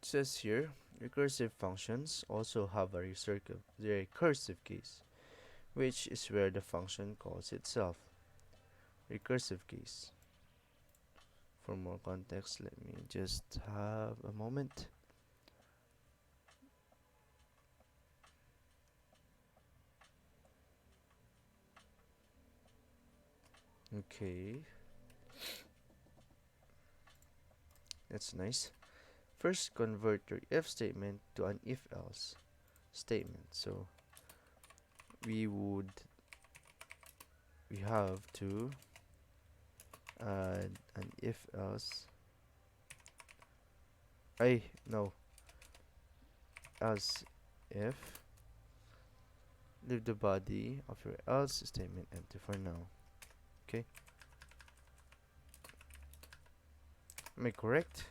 says here, recursive functions also have a recursive case, which is where the function calls itself. Recursive case. For more context, let me just have a moment. Okay, that's nice. First, convert your if statement to an if else statement. So we would we have to add an if else. I no as if leave the body of your else statement empty for now. Okay, am I correct?